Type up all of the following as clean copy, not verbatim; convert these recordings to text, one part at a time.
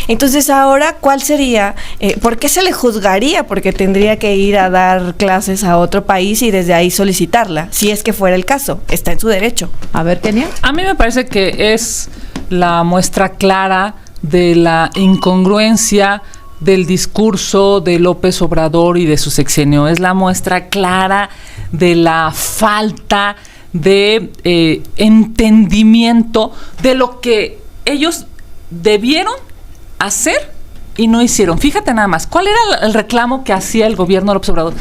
Entonces ahora, ¿cuál sería? ¿Por qué se le juzgaría? Porque tendría que ir a dar clases a otro país y desde ahí solicitarla, si es que fuera el caso. Está en su derecho. A ver, Kenia. A mí me parece que es la muestra clara de la incongruencia del discurso de López Obrador y de su sexenio. Es la muestra clara de la falta de entendimiento de lo que ellos debieron hacer y no hicieron. Fíjate nada más, ¿cuál era el reclamo que hacía el gobierno de López Obrador?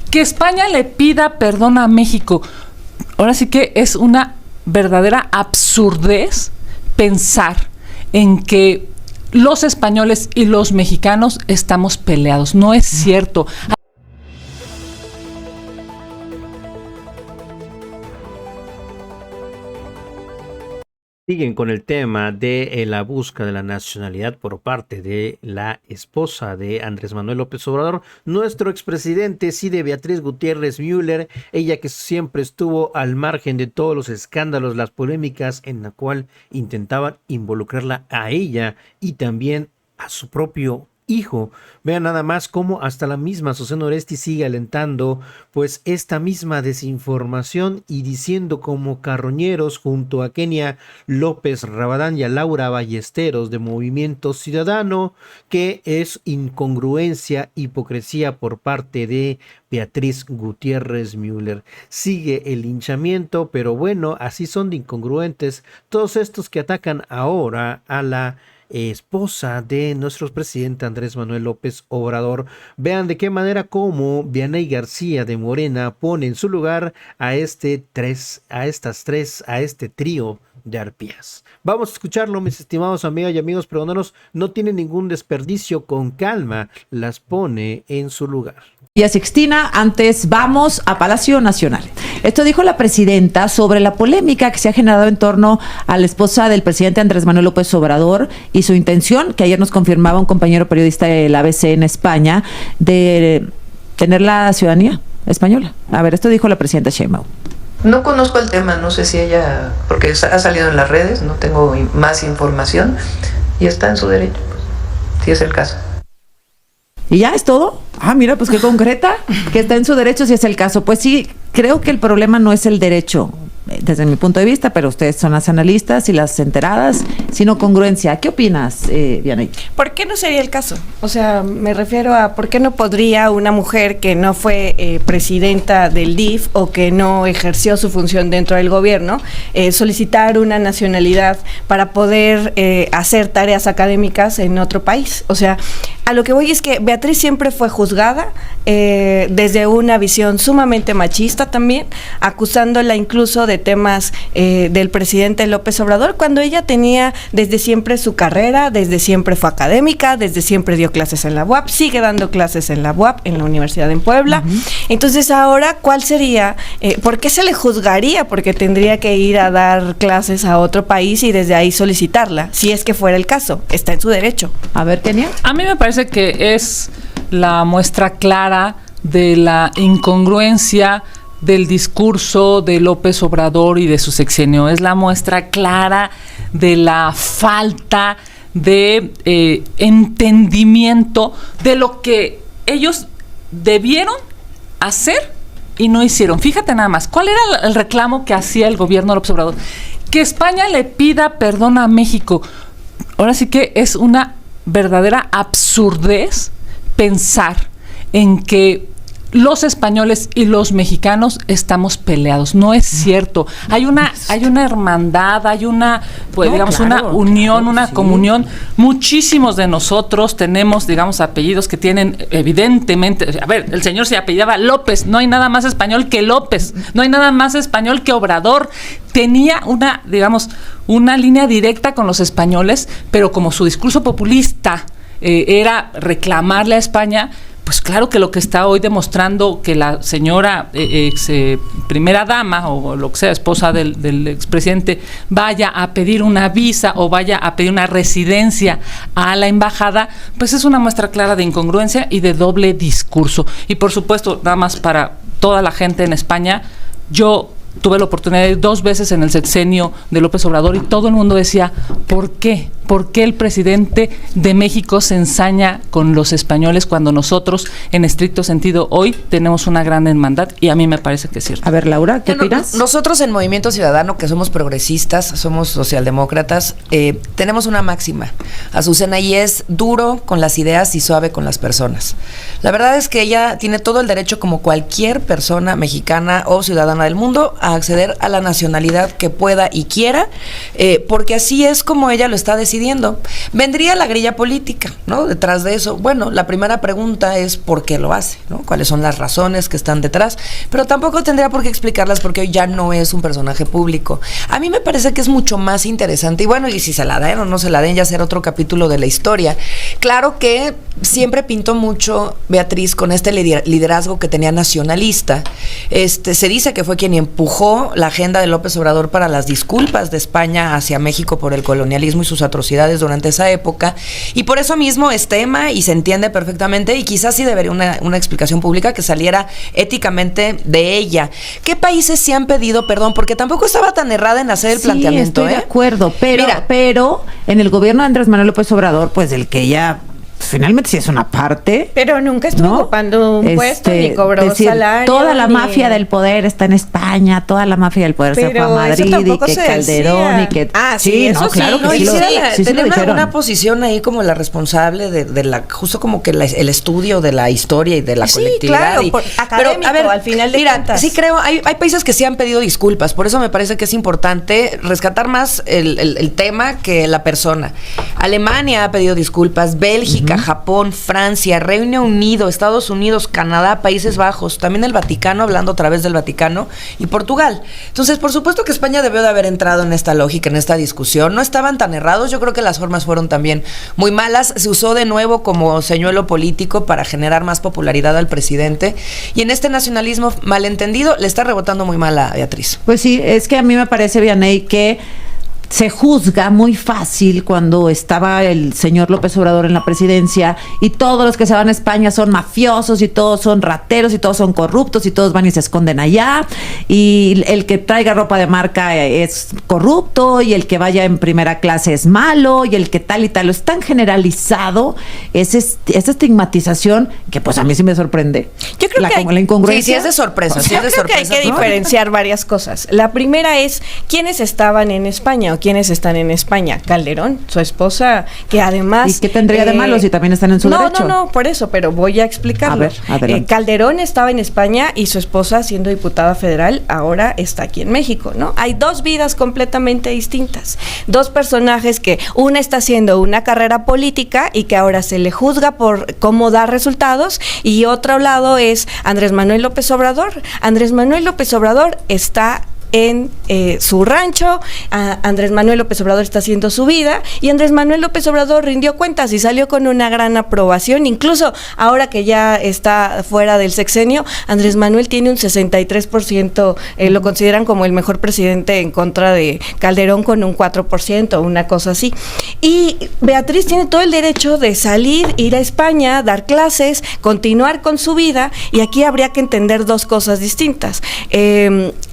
Que España le pida perdón a México. Ahora sí que es una verdadera absurdez pensar en que los españoles y los mexicanos estamos peleados. No es cierto. Siguen con el tema de la búsqueda de la nacionalidad por parte de la esposa de Andrés Manuel López Obrador, nuestro expresidente, sí, de Beatriz Gutiérrez Müller, ella que siempre estuvo al margen de todos los escándalos, las polémicas en la cual intentaban involucrarla a ella y también a su propio hijo. Vean nada más cómo hasta la misma Susana Oresti sigue alentando pues esta misma desinformación y diciendo como carroñeros junto a Kenia López Rabadán y a Laura Ballesteros de Movimiento Ciudadano que es incongruencia, hipocresía por parte de Beatriz Gutiérrez Müller. Sigue el linchamiento, pero bueno, así son de incongruentes todos estos que atacan ahora a la esposa de nuestro presidente Andrés Manuel López Obrador. Vean de qué manera como Vianey García de Morena pone en su lugar a este trío de arpías. Vamos a escucharlo, mis estimados amigas y amigos peruanos. No tiene ningún desperdicio, con calma las pone en su lugar. Y a Sixtina, antes vamos a Palacio Nacional. Esto dijo la presidenta sobre la polémica que se ha generado en torno a la esposa del presidente Andrés Manuel López Obrador y su intención, que ayer nos confirmaba un compañero periodista del ABC en España, de tener la ciudadanía española. A ver, esto dijo la presidenta Sheinbaum. No conozco el tema, no sé si ella, porque ha salido en las redes, no tengo más información y está en su derecho, si es el caso. ¿Y ya es todo? Ah, mira, pues qué concreta, que está en su derecho si es el caso. Pues sí, creo que el problema no es el derecho, desde mi punto de vista, pero ustedes son las analistas y las enteradas, sino congruencia. ¿Qué opinas, Vianey? ¿Por qué no sería el caso? O sea, me refiero a por qué no podría una mujer que no fue presidenta del DIF o que no ejerció su función dentro del gobierno solicitar una nacionalidad para poder hacer tareas académicas en otro país. O sea, a lo que voy es que Beatriz siempre fue juzgada desde una visión sumamente machista también, acusándola incluso de temas del presidente López Obrador, cuando ella tenía desde siempre su carrera, desde siempre fue académica, desde siempre dio clases en la UAP, sigue dando clases en la UAP, en la Universidad en Puebla. Entonces ahora, ¿cuál sería? ¿Por qué se le juzgaría? Porque tendría que ir a dar clases a otro país y desde ahí solicitarla, si es que fuera el caso. Está en su derecho. A ver, Kenia. A mí me parece que es la muestra clara de la incongruencia del discurso de López Obrador y de su sexenio. Es la muestra clara de la falta de entendimiento de lo que ellos debieron hacer y no hicieron. Fíjate nada más, ¿cuál era el reclamo que hacía el gobierno de López Obrador? Que España le pida perdón a México. Ahora sí que es una verdadera absurdez pensar en que los españoles y los mexicanos estamos peleados. No es cierto. Hay una hermandad, hay una, pues, digamos, una unión, una comunión. Muchísimos de nosotros tenemos, digamos, apellidos que tienen, evidentemente, a ver, el señor se apellidaba López, no hay nada más español que López, no hay nada más español que Obrador. Tenía una, digamos, una línea directa con los españoles, pero como su discurso populista era reclamarle a España, pues claro que lo que está hoy demostrando que la señora primera dama o lo que sea, esposa del expresidente, vaya a pedir una visa o vaya a pedir una residencia a la embajada, pues es una muestra clara de incongruencia y de doble discurso. Y por supuesto, nada más para toda la gente en España, yo tuve la oportunidad de ir 2 veces en el sexenio de López Obrador y todo el mundo decía, ¿por qué? ¿Por qué el presidente de México se ensaña con los españoles cuando nosotros, en estricto sentido, hoy tenemos una gran hermandad? Y a mí me parece que es cierto. A ver, Laura, ¿qué opinas? Nosotros en Movimiento Ciudadano, que somos progresistas, somos socialdemócratas, tenemos una máxima, Azucena, y es duro con las ideas y suave con las personas. La verdad es que ella tiene todo el derecho, como cualquier persona mexicana o ciudadana del mundo, a acceder a la nacionalidad que pueda y quiera, porque así es como ella lo está decidiendo. Vendría la grilla política, ¿no? Detrás de eso. Bueno, la primera pregunta es ¿por qué lo hace? ¿No? ¿Cuáles son las razones que están detrás? Pero tampoco tendría por qué explicarlas porque hoy ya no es un personaje público. A mí me parece que es mucho más interesante, y bueno, y si se la den o no se la den, ya será otro capítulo de la historia. Claro que siempre pintó mucho Beatriz con este liderazgo que tenía nacionalista. Se dice que fue quien empujó la agenda de López Obrador para las disculpas de España hacia México por el colonialismo y sus atrocidades durante esa época, y por eso mismo es tema y se entiende perfectamente, y quizás sí debería una explicación pública que saliera éticamente de ella. ¿Qué países sí han pedido perdón? Porque tampoco estaba tan errada en hacer el planteamiento. Estoy de acuerdo, pero en el gobierno de Andrés Manuel López Obrador, pues del que ella finalmente sí es una parte. Pero nunca estuvo ocupando un puesto ni cobró salario. Toda la mafia del poder está en España, toda la mafia del poder se fue a Madrid y que Calderón y que... eso claro sí, que sí. Tener una posición ahí como la responsable de la, justo como que el estudio de la historia y de la colectividad. Claro, académico, pero, a ver, al final de cuentas. Sí creo, hay países que sí han pedido disculpas, por eso me parece que es importante rescatar más el tema que la persona. Alemania ha pedido disculpas, Bélgica, Japón, Francia, Reino Unido, Estados Unidos, Canadá, Países Bajos, también el Vaticano, hablando a través del Vaticano, y Portugal. Entonces, por supuesto que España debió de haber entrado en esta lógica, en esta discusión. No estaban tan errados, yo creo que las formas fueron también muy malas. Se usó de nuevo como señuelo político para generar más popularidad al presidente, y en este nacionalismo malentendido le está rebotando muy mal a Beatriz. Pues sí, es que a mí me parece, Vianey, que se juzga muy fácil cuando estaba el señor López Obrador en la presidencia y todos los que se van a España son mafiosos y todos son rateros y todos son corruptos y todos van y se esconden allá, y el que traiga ropa de marca es corrupto y el que vaya en primera clase es malo y el que tal y tal. Es tan generalizado esa estigmatización que pues a mí sí me sorprende. Yo creo que la incongruencia. Sí, es de sorpresa. Yo creo que hay que diferenciar varias cosas. La primera es quiénes estaban en España o quiénes están en España. Calderón, su esposa, que además... ¿Y qué tendría de malo si también están en su derecho? No, por eso, pero voy a explicarlo. A ver, adelante. Calderón estaba en España y su esposa, siendo diputada federal, ahora está aquí en México, ¿no? Hay dos vidas completamente distintas. Dos personajes que una está haciendo una carrera política y que ahora se le juzga por cómo da resultados, y otro lado es Andrés Manuel López Obrador. Andrés Manuel López Obrador está en su rancho, Andrés Manuel López Obrador está haciendo su vida, y Andrés Manuel López Obrador rindió cuentas y salió con una gran aprobación. Incluso ahora que ya está fuera del sexenio, Andrés Manuel tiene un 63%, lo consideran como el mejor presidente, en contra de Calderón con un 4%, una cosa así. Y Beatriz tiene todo el derecho de salir, ir a España, dar clases, continuar con su vida, y aquí habría que entender dos cosas distintas.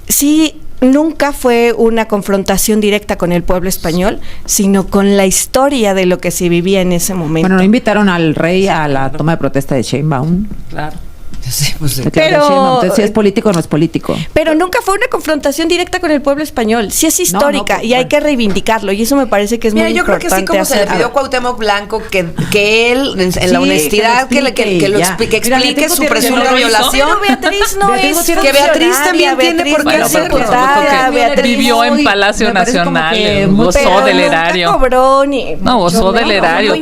Sí, nunca fue una confrontación directa con el pueblo español, sino con la historia de lo que se vivía en ese momento. Bueno, no invitaron al rey a la toma de protesta de Sheinbaum. Claro. Sí, pues, pero entonces, si es político o no es político. Pero nunca fue una confrontación directa con el pueblo español. Sí es histórica, y hay que reivindicarlo, y eso me parece que es muy importante. Yo creo que sí, como se le pidió a Cuauhtémoc Blanco que él, en la honestidad, que explique su presunta violación. Pero Beatriz no es que Beatriz también tiene por qué hacerlo. Vivió en Palacio Nacional, gozó del erario. No, gozó del erario.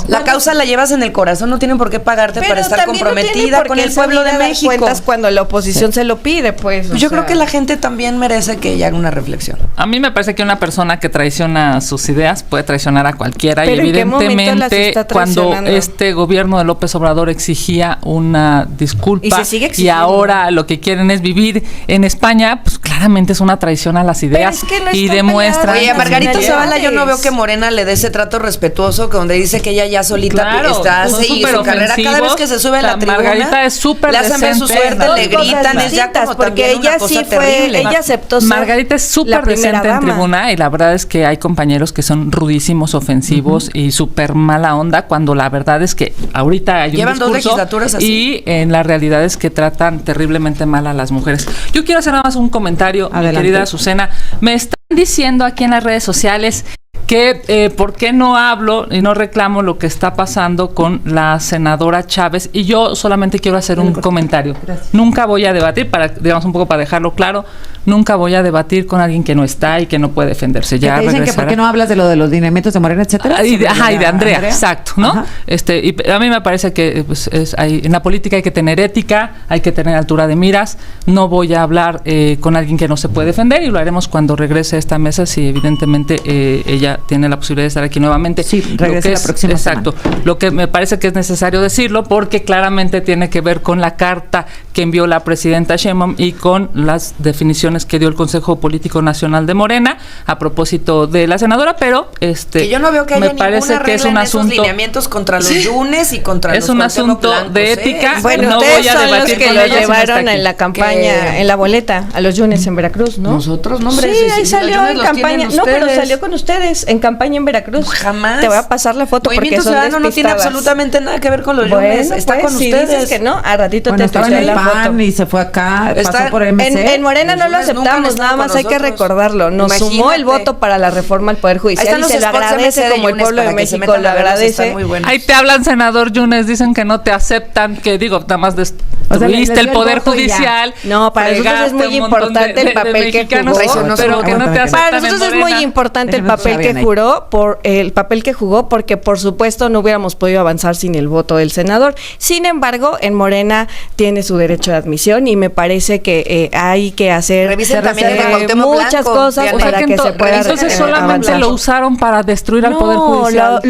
La causa la llevas en el corazón, no tienen por qué pagarte para estar comprometida con el pueblo de México. Cuando la oposición se lo pide, pues. Yo creo que la gente también merece que ella haga una reflexión. A mí me parece que una persona que traiciona sus ideas puede traicionar a cualquiera, y evidentemente cuando este gobierno de López Obrador exigía una disculpa y ahora lo que quieren es vivir en España, pues claramente es una traición a las ideas Pero es que no y están demuestra. peleadas. Oye, a Margarita nacionalidades. Zavala yo no veo que Morena le dé ese trato respetuoso, que donde dice que ella ya solita Claro, está son hace y su súper carrera cada vez que se sube a la tribuna. Margarita es súper le hacen ver su decente. suerte, Dos le cosas gritan, es ya distintas, como porque también una ella cosa sí fue, terrible. ella aceptó ser Margarita es la súper primera decente en dama. tribuna y la verdad es que hay compañeros que son rudísimos, ofensivos y súper mala onda, cuando la verdad es que ahorita hay un Llevan dos discurso legislaturas así. y en la realidad es que tratan terriblemente mal a las mujeres. Yo quiero hacer nada más un comentario, mi Adelante. querida Azucena. Me están diciendo aquí en las redes sociales que por qué no hablo y no reclamo lo que está pasando con la senadora Chávez, y yo solamente quiero hacer un comentario. Nunca voy a debatir, digamos un poco para dejarlo claro, nunca voy a debatir con alguien que no está y que no puede defenderse. Ya te dicen que regresará. por qué no hablas de lo de los lineamientos de Morena, etcétera. Ah, y de Sobre Andrea, exacto, ¿no? Ajá. Y a mí me parece que pues, en la política hay que tener ética, hay que tener altura de miras. No voy a hablar con alguien que no se puede defender, y lo haremos cuando regrese a esta mesa, si evidentemente ella tiene la posibilidad de estar aquí nuevamente. Sí, Lo regrese que la próxima Exacto. Lo que me parece que es necesario decirlo, porque claramente tiene que ver con la carta que envió la presidenta Sheinbaum y con las definiciones que dio el Consejo Político Nacional de Morena a propósito de la senadora, pero Que yo no veo que haya me parece ninguna que es regla un en esos asunto lineamientos contra los yunes y contra los es un Cuauhtémoc asunto blancos, de ética. Bueno, No ustedes voy a son los debatir que con lo ella si no está llevaron aquí. en la campaña, Que- en la boleta, a los yunes en Veracruz, ¿no? Nosotros, no, hombre, Sí, sí, ahí sí, salió los yunes en los campaña. tienen No, pero ustedes. salió con ustedes en campaña en Veracruz. Jamás. Te voy a pasar la foto Movimiento porque son Ciudadano no tiene despistadas. absolutamente nada que ver con los Bueno, yunes. Está pues, con si ustedes. dices que no, a ratito Bueno, te estaba en pasé el la PAN foto. y se fue acá, Está pasó por MC. En Morena no Los lo yunes nunca han aceptamos, estado nada con más hay que nosotros. recordarlo. Nos sumó el Imagínate. voto para la reforma al Poder Judicial Ahí están y los se lo spots de agradece MC de como el Yunes pueblo de para que se México metan lo a verlos, agradece. están muy buenos. Ahí te hablan, senador Yunes, dicen que no te aceptan, que digo, nada más les destruiste dio el el Poder voto y ya. Judicial. No, para nosotros es muy fregaste un montón importante el papel que mexicanos, jugó. Eso no pero se que no te Para aceptan Para en nosotros es Morena. muy importante el Déjenme papel saber que ahí. juró, el papel que jugó, porque por supuesto no hubiéramos podido avanzar sin el voto del senador. Sin embargo, en Morena tiene su derecho de admisión y me parece que hay que hacer Revisen también el de Cuauhtémoc muchas Blanco, cosas Diana. para que se pueda Entonces solamente avanzar. lo usaron para destruir al Poder No, Judicial.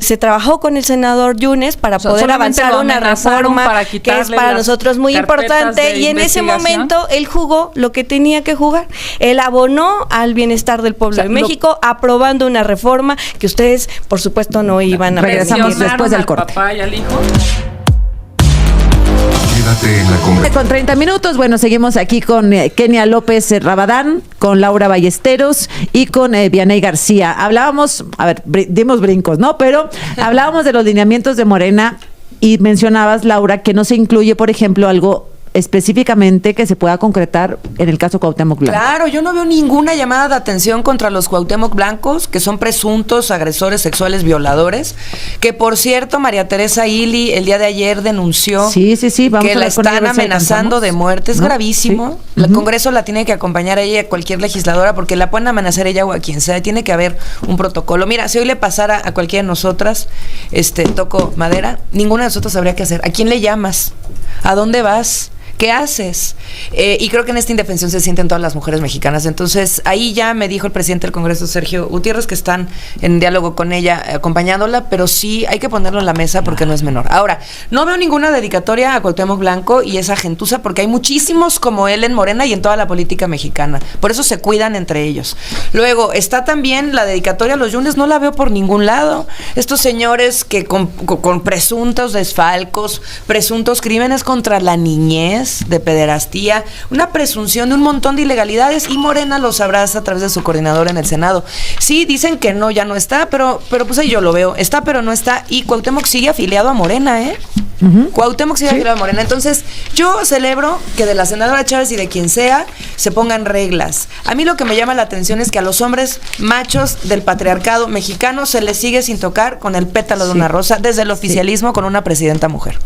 se trabajó con el senador Yunes para O sea, poder solamente avanzar lo una amenazaron reforma para que es quitarle para las nosotros muy carpetas importante, de y en ese investigación. momento él jugó lo que tenía que jugar. Él abonó al bienestar del pueblo O sea, de lo- México aprobando una reforma que ustedes, por supuesto, no iban a Regresamos permitir. después del al corte. papá y al hijo. Quédate en la conversación. Con 30 minutos, bueno, seguimos aquí con Kenia López Rabadán, con Laura Ballesteros y con Vianey García. Hablábamos, a ver, dimos brincos, ¿no? Pero hablábamos de los lineamientos de Morena y mencionabas, Laura, que no se incluye, por ejemplo, algo específicamente que se pueda concretar en el caso Cuauhtémoc Blanco. Claro, yo no veo ninguna llamada de atención contra los Cuauhtémoc blancos, que son presuntos agresores sexuales violadores, que por cierto, María Teresa Ili el día de ayer denunció Sí, vamos que a la hablar con ella, están a ver si amenazando alcanzamos. de muerte. Es ¿No? gravísimo. Sí. El Congreso la tiene que acompañar a ella y a cualquier legisladora, porque la pueden amenazar ella o a quien sea. Tiene que haber un protocolo. Mira, si hoy le pasara a cualquiera de nosotras, toco madera, ninguna de nosotras sabría qué hacer. ¿A quién le llamas? ¿A dónde vas? ¿Qué haces? Y creo que en esta indefensión se sienten todas las mujeres mexicanas. Entonces, ahí ya me dijo el presidente del Congreso, Sergio Gutiérrez, que están en diálogo con ella, acompañándola, pero sí hay que ponerlo en la mesa porque no es menor. Ahora, no veo ninguna dedicatoria a Cuauhtémoc Blanco y esa gentuza, porque hay muchísimos como él en Morena y en toda la política mexicana. Por eso se cuidan entre ellos. Luego, está también la dedicatoria a los Yunes, no la veo por ningún lado. Estos señores que con presuntos desfalcos, presuntos crímenes contra la niñez, de pederastía, una presunción de un montón de ilegalidades, y Morena los abraza a través de su coordinador en el Senado. Sí, dicen que no, ya no está, pero pues ahí yo lo veo. Está, pero no está. Y Cuauhtémoc sigue afiliado a Morena, ¿eh? Cuauhtémoc sigue afiliado a Morena. Entonces, yo celebro que de la senadora Chávez y de quien sea se pongan reglas. A mí lo que me llama la atención es que a los hombres machos del patriarcado mexicano se les sigue sin tocar con el pétalo de una rosa, desde el oficialismo con una presidenta mujer.